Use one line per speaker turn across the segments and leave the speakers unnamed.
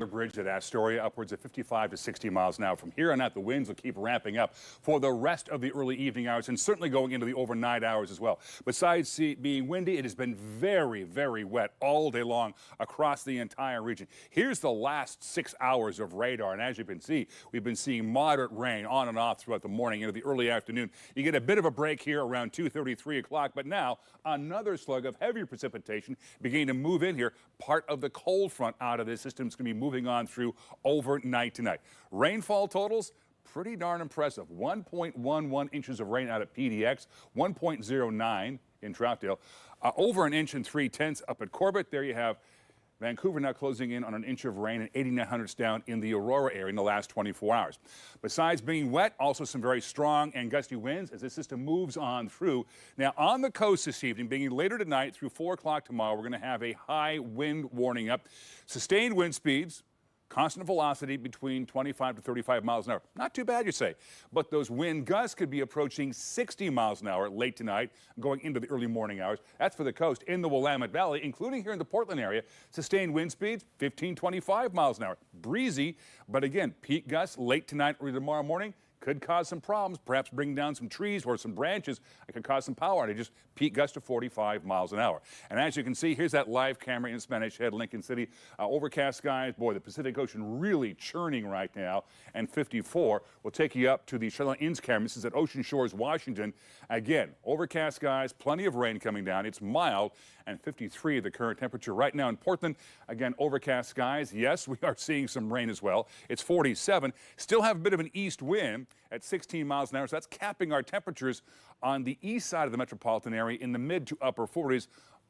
The bridge at Astoria, upwards of 55 to 60 miles an hour. From here on out, the winds will keep ramping up for the rest of the early evening hours and certainly going into the overnight hours as well. Besides being windy, it has been very, very wet all day long across the entire region. Here's the last 6 hours of radar, and as you can see, we've been seeing moderate rain on and off throughout the morning into the early afternoon. You get a bit of a break here around 2:30, 3 o'clock, but now another slug of heavier precipitation beginning to move in here. Part of the cold front out of this system is going to be moving on through overnight tonight. Rainfall totals, pretty darn impressive. 1.11 inches of rain out at PDX, 1.09 in Troutdale, over an inch and 3/10 up at Corbett. There you have Vancouver now closing in on an inch of rain and 89 down in the Aurora area in the last 24 hours. Besides being wet, also some very strong and gusty winds as this system moves on through. Now on the coast this evening, beginning later tonight through 4 o'clock tomorrow, we're going to have a high wind warning up. Sustained wind speeds, constant velocity between 25 to 35 miles an hour. Not too bad, you say. But those wind gusts could be approaching 60 miles an hour late tonight, going into the early morning hours. That's for the coast. In the Willamette Valley, including here in the Portland area, sustained wind speeds 15, 25 miles an hour. Breezy, but again, peak gusts late tonight or tomorrow morning could cause some problems, perhaps bring down some trees or some branches. It could cause some power outages. Peak gusts to 45 miles an hour. And as you can see, here's that live camera in Spanish Head, Lincoln City. Overcast skies. Boy, the Pacific Ocean really churning right now. And 54 will take you up to the Shetland Inns camera. This is at Ocean Shores, Washington. Again, overcast skies, plenty of rain coming down. It's mild, and 53 the current temperature right now in Portland. Again, overcast skies. Yes, we are seeing some rain as well. It's 47. Still have a bit of an east wind at 16 miles an hour. So that's capping our temperatures on the east side of the metropolitan area in the mid to upper 40s.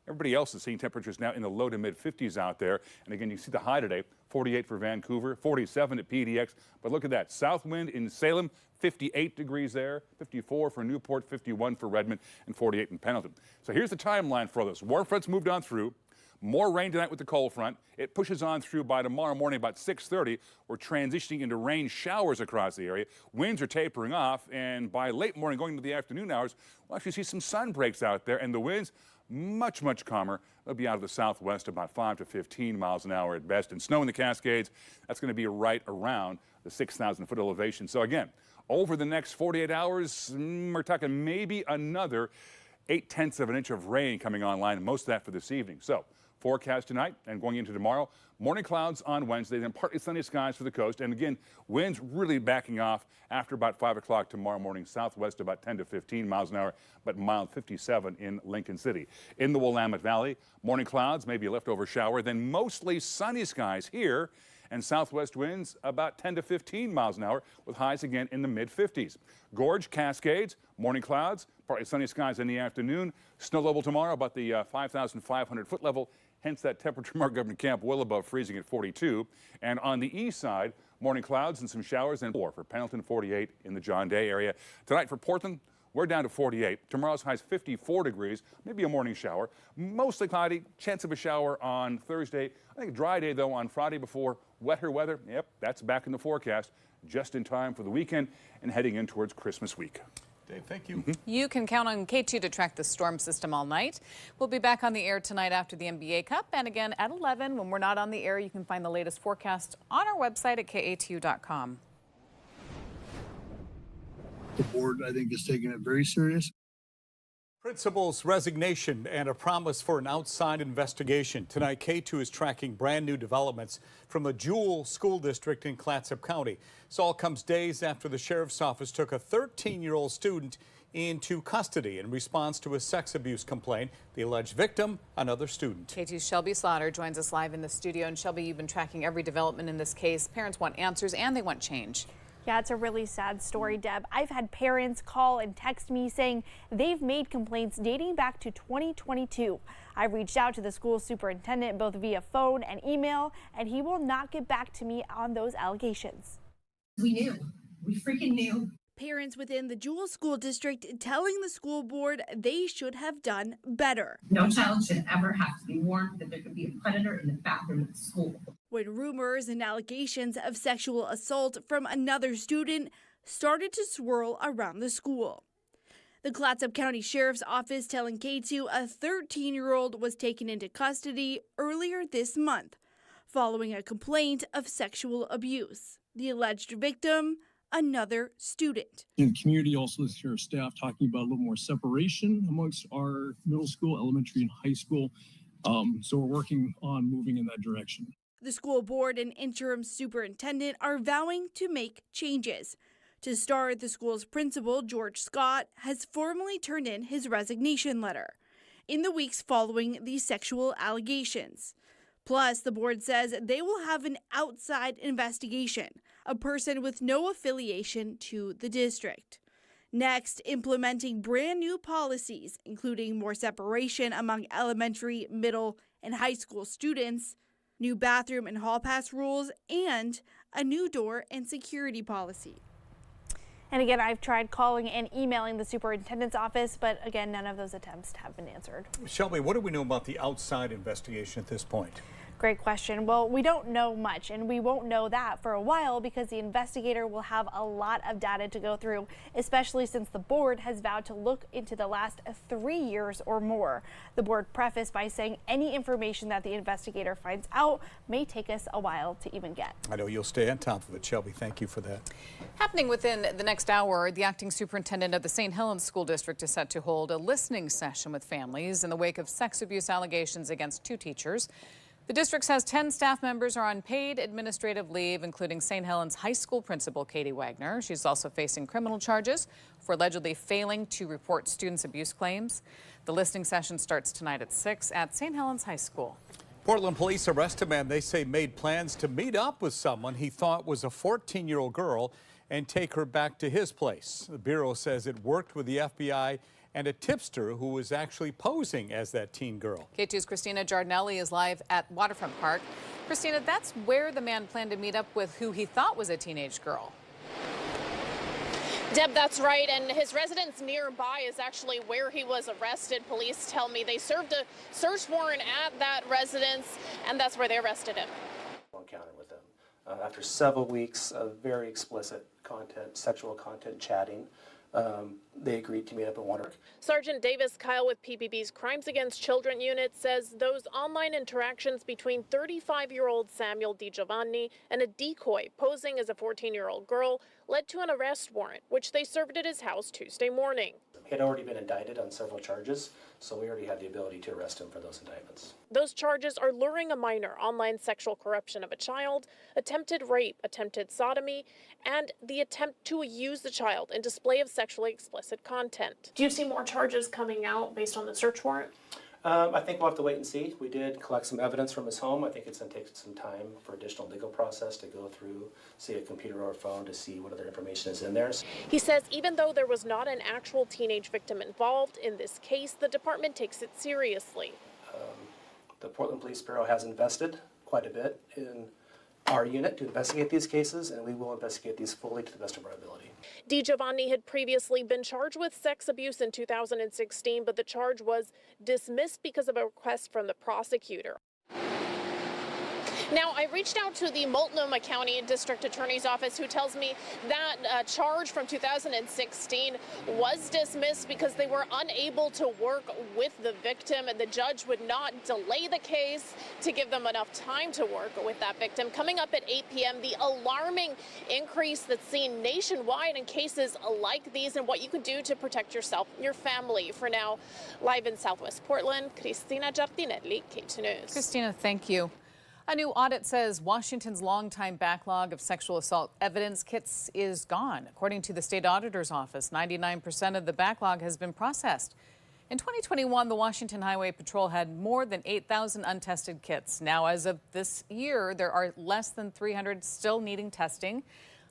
Everybody else is seeing temperatures now in the low to mid 50s out there. And again, you see the high today, 48 for Vancouver, 47 at PDX. But look at that, south wind in Salem, 58 degrees there, 54 for Newport, 51 for Redmond, and 48 in Pendleton. So here's the timeline for this. Warm fronts moved on through. More rain tonight with the cold front. It pushes on through by tomorrow morning about 6:30. We're transitioning into rain showers across the area. Winds are tapering off, and by late morning going into the afternoon hours, we'll actually see some sun breaks out there, and the winds much, much calmer. They'll be out of the southwest about 5 to 15 miles an hour at best. And snow in the Cascades, that's going to be right around the 6,000-foot elevation. So again, over the next 48 hours, we're talking maybe another 0.8 of an inch of rain coming online, and most of that for this evening. So forecast tonight and going into tomorrow, morning clouds on Wednesday, then partly sunny skies for the coast. And again, winds really backing off after about 5 o'clock tomorrow morning, southwest about 10 to 15 miles an hour, but mild 57 in Lincoln City. In the Willamette Valley, morning clouds, maybe a leftover shower, then mostly sunny skies here, and southwest winds about 10 to 15 miles an hour with highs again in the mid-50s. Gorge, Cascades, morning clouds, partly sunny skies in the afternoon. Snow level tomorrow about the 5,500-foot level. Hence that temperature mark Governor Camp well above freezing at 42. And on the east side, morning clouds and some showers, and 4 for Pendleton, 48 in the John Day area. Tonight for Portland, we're down to 48. Tomorrow's high is 54 degrees, maybe a morning shower. Mostly cloudy, chance of a shower on Thursday. I think a dry day, though, on Friday before wetter weather. Yep, that's back in the forecast, just in time for the weekend and heading in towards Christmas week.
Dave, thank you.
You can count on KATU to track the storm system all night. We'll be back on the air tonight after the NBA Cup, and again at 11 when we're not on the air. You can find the latest forecast on our website at KATU.com.
The board, I think, is taking it very serious.
Principal's resignation and a promise for an outside investigation. Tonight, KATU is tracking brand new developments from the Jewell School District in Clatsop County. This all comes days after the sheriff's office took a 13-year-old student into custody in response to a sex abuse complaint. The alleged victim, another student.
KATU's Shelby Slaughter joins us live in the studio. And Shelby, you've been tracking every development in this case. Parents want answers and they want change.
Yeah, it's a really sad story, Deb. I've had parents call and text me saying they've made complaints dating back to 2022. I've reached out to the school superintendent both via phone and email, and he will not get back to me on those allegations.
We knew. We freaking knew.
Parents within the Jewell School District telling the school board they should have done better.
No child should ever have to be warned that there could be a predator in the bathroom at the school.
When rumors and allegations of sexual assault from another student started to swirl around the school. The Clatsop County Sheriff's Office telling KATU a 13-year-old was taken into custody earlier this month following a complaint of sexual abuse. The alleged victim, another student.
In the community, also this year, staff talking about a little more separation amongst our middle school, elementary, and high school. So we're working on moving in that direction.
The school board and interim superintendent are vowing to make changes. To start, the school's principal, George Scott, has formally turned in his resignation letter in the weeks following the sexual allegations. Plus, the board says they will have an outside investigation, a person with no affiliation to the district. Next, implementing brand new policies, including more separation among elementary, middle, and high school students, new bathroom and hall pass rules, and a new door and security policy.
And again, I've tried calling and emailing the superintendent's office, but again, none of those attempts have been answered.
Shelby, what do we know about the outside investigation at this point?
Great question. Well, we don't know much, and we won't know that for a while because the investigator will have a lot of data to go through, especially since the board has vowed to look into the last 3 years or more. The board prefaced by saying any information that the investigator finds out may take us a while to even get.
I know you'll stay on top of it, Shelby. Thank you for that.
Happening within the next hour, the acting superintendent of the St. Helens School District is set to hold a listening session with families in the wake of sex abuse allegations against 2 teachers. The district says 10 staff members are on paid administrative leave, including St. Helens High School principal Katie Wagner. She's also facing criminal charges for allegedly failing to report students' abuse claims. The listening session starts tonight at 6 at St. Helens High School.
Portland police arrest a man they say made plans to meet up with someone he thought was a 14-year-old girl and take her back to his place. The Bureau says it worked with the FBI and a tipster who was actually posing as that teen girl.
KATU's Christina Giardinelli is live at Waterfront Park. Christina, that's where the man planned to meet up with who he thought was a teenage girl.
Deb, that's right, and his residence nearby is actually where he was arrested. Police tell me they served a search warrant at that residence, and that's where they arrested him.
Encounter with them. After several weeks of very explicit content, sexual content chatting, they agreed to meet up at Waterfront.
Sergeant Davis Kyle with PBB's Crimes Against Children unit says those online interactions between 35-year-old Samuel DiGiovanni and a decoy posing as a 14-year-old girl led to an arrest warrant, which they served at his house Tuesday morning.
He had already been indicted on several charges, so we already had the ability to arrest him for those indictments.
Those charges are luring a minor, online sexual corruption of a child, attempted rape, attempted sodomy, and the attempt to use the child in display of sexually explicit content. Do you see more charges coming out based on the search warrant?
I think we'll have to wait and see. We did collect some evidence from his home. I think it's going to take some time for additional legal process to go through, see a computer or a phone to see what other information is in there.
He says even though there was not an actual teenage victim involved in this case, the department takes it seriously.
The Portland Police Bureau has invested quite a bit in our unit to investigate these cases, and we will investigate these fully to the best of our ability.
DiGiovanni had previously been charged with sex abuse in 2016, but the charge was dismissed because of a request from the prosecutor. Now, I reached out to the Multnomah County District Attorney's Office, who tells me that charge from 2016 was dismissed because they were unable to work with the victim, and the judge would not delay the case to give them enough time to work with that victim. Coming up at 8 p.m., the alarming increase that's seen nationwide in cases like these and what you can do to protect yourself and your family. For now, live in Southwest Portland, Christina Giardinelli, KATU News.
Christina, thank you. A new audit says Washington's longtime backlog of sexual assault evidence kits is gone. According to the state auditor's office, 99% of the backlog has been processed. In 2021, the Washington Highway Patrol had more than 8,000 untested kits. Now, as of this year, there are less than 300 still needing testing.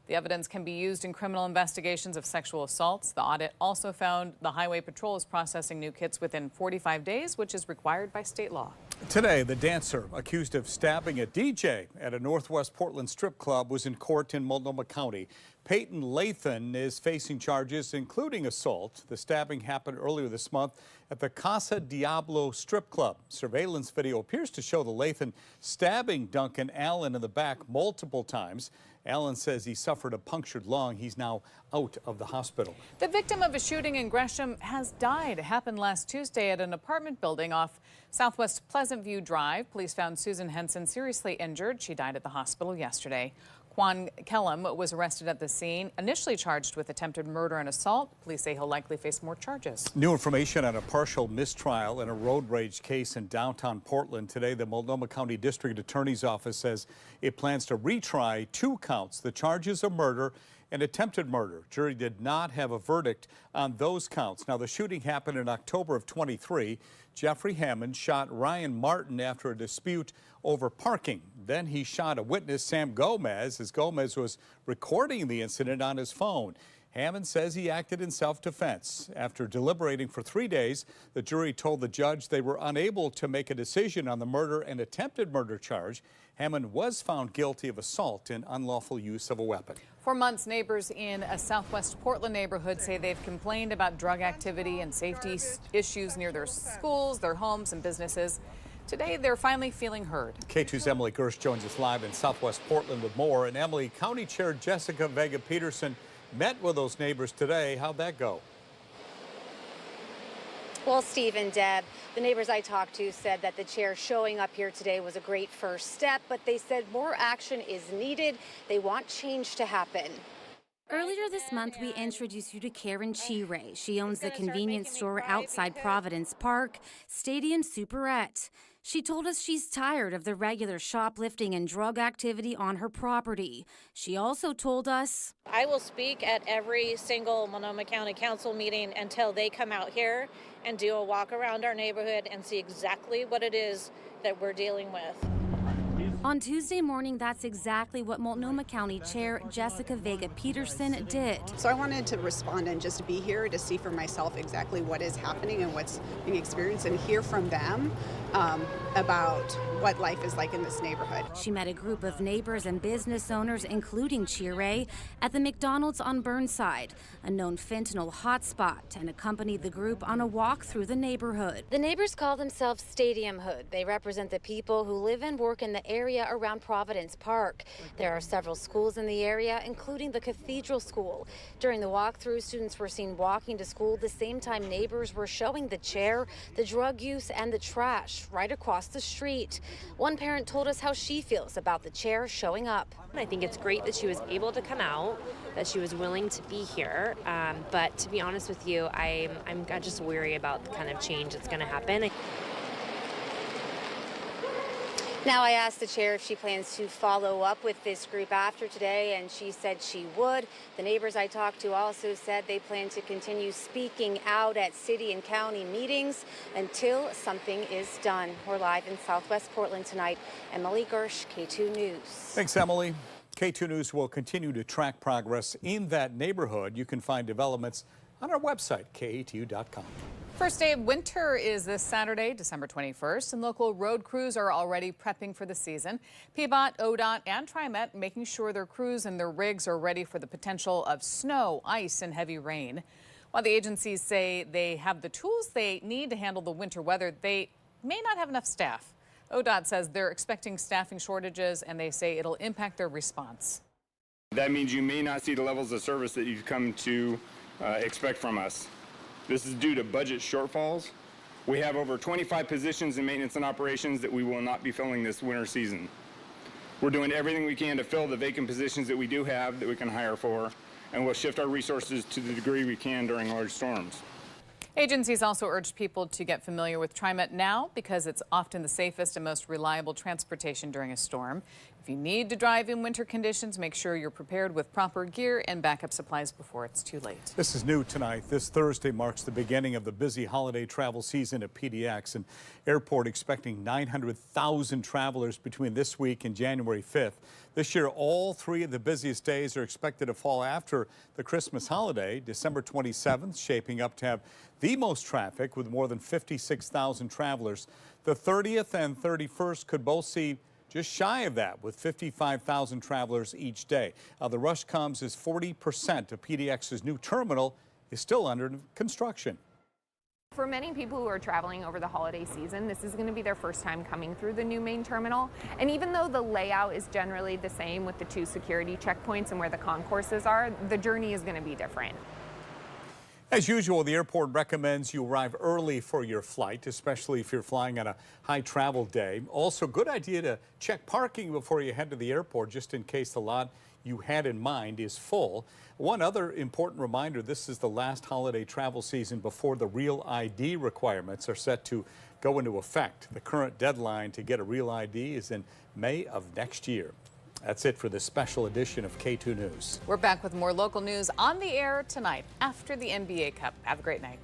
The evidence can be used in criminal investigations of sexual assaults. The audit also found the Highway Patrol is processing new kits within 45 days, which is required by state law.
Today, the dancer accused of stabbing a DJ at a Northwest Portland strip club was in court in Multnomah County. Peyton Lathan is facing charges, including assault. The stabbing happened earlier this month at the Casa Diablo strip club. Surveillance video appears to show the Lathan stabbing Duncan Allen in the back multiple times. Allen says he suffered a punctured lung. He's now out of the hospital.
The victim of a shooting in Gresham has died. It happened last Tuesday at an apartment building off Southwest Pleasant View Drive. Police found Susan Henson seriously injured. She died at the hospital yesterday. Quan Kellum was arrested at the scene, initially charged with attempted murder and assault. Police say he'll likely face more charges.
New information on a partial mistrial in a road rage case in downtown Portland. Today, the Multnomah County District Attorney's Office says it plans to retry 2 counts, the charges of murder and attempted murder. Jury did not have a verdict on those counts. Now, the shooting happened in October of 23. Jeffrey Hammond shot Ryan Martin after a dispute over parking. Then he shot a witness, Sam Gomez, as Gomez was recording the incident on his phone. Hammond says he acted in self-defense. After deliberating for 3 days, the jury told the judge they were unable to make a decision on the murder and attempted murder charge. Hammond was found guilty of assault and unlawful use of a weapon.
For months, neighbors in a Southwest Portland neighborhood say they've complained about drug activity and safety issues near their schools, their homes, and businesses. Today, they're finally feeling heard.
KATU's Emily Gersh joins us live in Southwest Portland with more. And Emily, County Chair Jessica Vega-Peterson met with those neighbors today. How'd that go?
Well, Steve and Deb, the neighbors I talked to said that the chair showing up here today was a great first step, but they said more action is needed. They want change to happen.
Earlier this month, we introduced you to Karen Chire. She owns the convenience store outside Providence Park, Stadium Superette. She told us she's tired of the regular shoplifting and drug activity on her property. She also told us,
I will speak at every single Multnomah County Council meeting until they come out here and do a walk around our neighborhood and see exactly what it is that we're dealing with.
On Tuesday morning, that's exactly what Multnomah County Chair Jessica Vega-Peterson did.
So I wanted to respond and just be here to see for myself exactly what is happening and what's being experienced and hear from them about what life is like in this neighborhood.
She met a group of neighbors and business owners, including Chire, at the McDonald's on Burnside, a known fentanyl hotspot, and accompanied the group on a walk through the neighborhood.
The neighbors call themselves Stadium Hood. They represent the people who live and work in the area around Providence Park. There are several schools in the area, including the Cathedral School. During the walkthrough, students were seen walking to school the same time neighbors were showing the chair, the drug use, and the trash right across the street. One parent told us how she feels about the chair showing up.
I think it's great that she was able to come out, that she was willing to be here. But to be honest with you, I'm just weary about the kind of change that's going to happen.
Now, I asked the chair if she plans to follow up with this group after today, and she said she would. The neighbors I talked to also said they plan to continue speaking out at city and county meetings until something is done. We're live in Southwest Portland tonight. Emily Gersh, KATU News.
Thanks, Emily. KATU News will continue to track progress in that neighborhood. You can find developments on our website, KATU.com.
First day of winter is this Saturday, December 21st, and local road crews are already prepping for the season. PBOT, ODOT, and TriMet making sure their crews and their rigs are ready for the potential of snow, ice, and heavy rain. While the agencies say they have the tools they need to handle the winter weather, they may not have enough staff. ODOT says they're expecting staffing shortages, and they say it'll impact their response.
That means you may not see the levels of service that you've come to expect from us. This is due to budget shortfalls. We have over 25 positions in maintenance and operations that we will not be filling this winter season. We're doing everything we can to fill the vacant positions that we do have that we can hire for, and we'll shift our resources to the degree we can during large storms.
Agencies also urged people to get familiar with TriMet now because it's often the safest and most reliable transportation during a storm. If you need to drive in winter conditions, make sure you're prepared with proper gear and backup supplies before it's too late.
This is new tonight. This Thursday marks the beginning of the busy holiday travel season at PDX, and airport expecting 900,000 travelers between this week and January 5th. This year, all 3 of the busiest days are expected to fall after the Christmas holiday. December 27th shaping up to have the most traffic with more than 56,000 travelers. The 30th and 31st could both see just shy of that with 55,000 travelers each day. The rush comes as 40% of PDX's new terminal is still under construction.
For many people who are traveling over the holiday season, this is going to be their first time coming through the new main terminal. And even though the layout is generally the same with the 2 security checkpoints and where the concourses are, the journey is going to be different.
As usual, the airport recommends you arrive early for your flight, especially if you're flying on a high travel day. Also, good idea to check parking before you head to the airport, just in case the lot you had in mind is full. One other important reminder, this is the last holiday travel season before the Real ID requirements are set to go into effect. The current deadline to get a Real ID is in May of next year. That's it for this special edition of KATU News.
We're back with more local news on the air tonight after the NBA Cup. Have a great night.